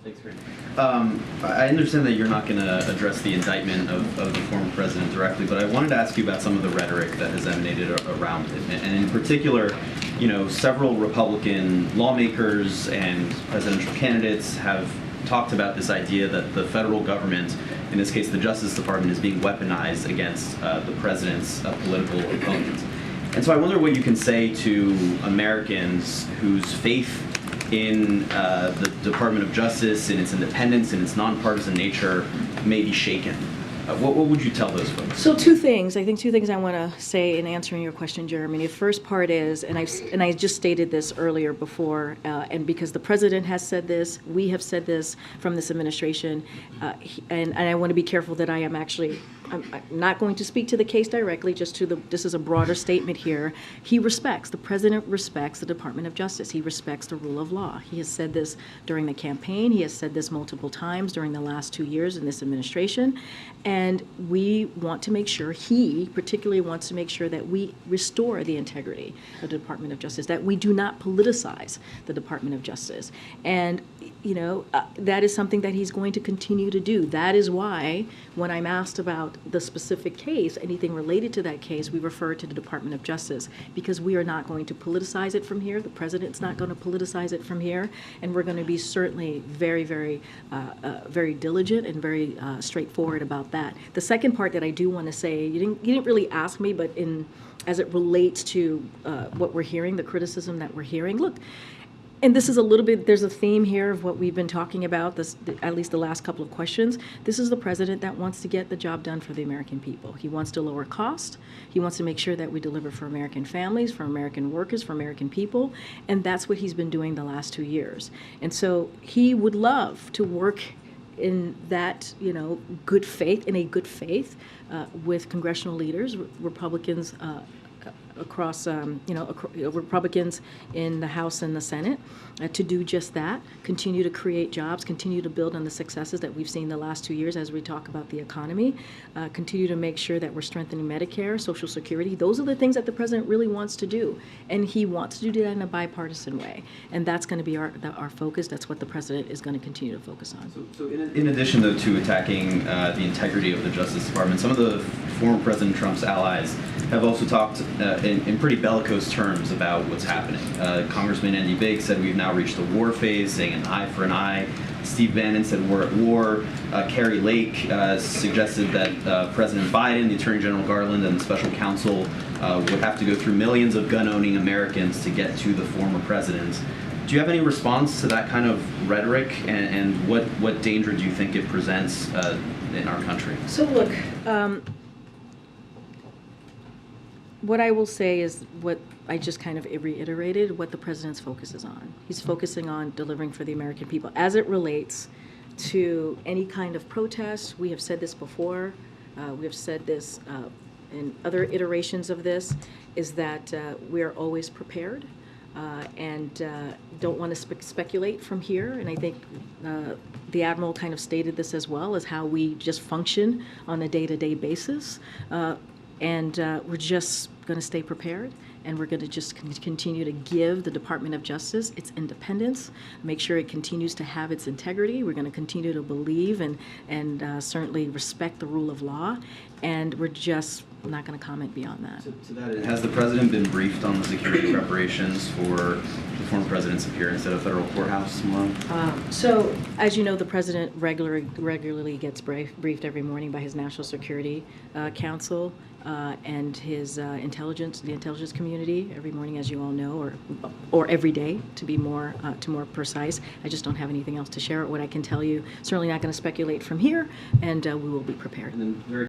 Thanks, Karine. I understand that you're not going to address the indictment of the former president directly, but I wanted to ask you about some of the rhetoric that has emanated around it. And in particular, several Republican lawmakers and presidential candidates have talked about this idea that the federal government, in this case the Justice Department, is being weaponized against the president's political opponents. And so I wonder what you can say to Americans whose faith in the Department of Justice, in its independence, in its nonpartisan nature, may be shaken. What would you tell those folks? So two things. I think two things I want to say in answering your question, Jeremy. The first part is, and I just stated this earlier before, and because the president has said this, we have said this from this administration, and I want to be careful that I'm not going to speak to the case directly, this is a broader statement here. The president respects the Department of Justice. He respects the rule of law. He has said this during the campaign. He has said this multiple times during the last 2 years in this administration. And we want to make sure, he particularly wants to make sure that we restore the integrity of the Department of Justice, that we do not politicize the Department of Justice. And that is something that he's going to continue to do. That is why when I'm asked about the specific case, anything related to that case, we refer to the Department of Justice, because we are not going to politicize it from here. The president's not going to politicize it from here, and we're going to be certainly very, very, very diligent and very straightforward about that. The second part that I do want to say, you didn't really ask me, but as it relates to what we're hearing, the criticism that we're hearing, look. And this is a little bit, there's a theme here of what we've been talking about, at least the last couple of questions. This is the president that wants to get the job done for the American people. He wants to lower cost. He wants to make sure that we deliver for American families, for American workers, for American people. And that's what he's been doing the last 2 years. And so he would love to work in that, good faith, with congressional leaders, Republicans, across, Republicans in the House and the Senate to do just that, continue to create jobs, continue to build on the successes that we've seen the last 2 years as we talk about the economy, continue to make sure that we're strengthening Medicare, Social Security. Those are the things that the president really wants to do, and he wants to do that in a bipartisan way, and that's going to be our focus. That's what the president is going to continue to focus on. So in addition, though, to attacking the integrity of the Justice Department, some of the former President Trump's allies have also talked in pretty bellicose terms about what's happening. Congressman Andy Biggs said we've now reached the war phase, saying an eye for an eye. Steve Bannon said we're at war. Carrie Lake suggested that President Biden, the Attorney General Garland, and the special counsel would have to go through millions of gun-owning Americans to get to the former president. Do you have any response to that kind of rhetoric, and what danger do you think it presents in our country? So look, what I will say is what I just kind of reiterated, what the president's focus is on. He's focusing on delivering for the American people. As it relates to any kind of protest, we have said this before, we have said this in other iterations of this, is that we are always prepared and don't want to speculate from here. And I think the Admiral kind of stated this as well, as how we just function on a day-to-day basis. And we're just going to stay prepared, and we're going to just continue to give the Department of Justice its independence, make sure it continues to have its integrity. We're going to continue to believe and certainly respect the rule of law, and we're just not going to comment beyond that. To that end, has the president been briefed on the security preparations for the former president's appearance at a federal courthouse tomorrow? So, as you know, the president regularly gets briefed every morning by his National Security Council and his the intelligence community every morning, as you all know, or every day, to be more precise. I just don't have anything else to share. What I can tell you, certainly not going to speculate from here, and we will be prepared. And then very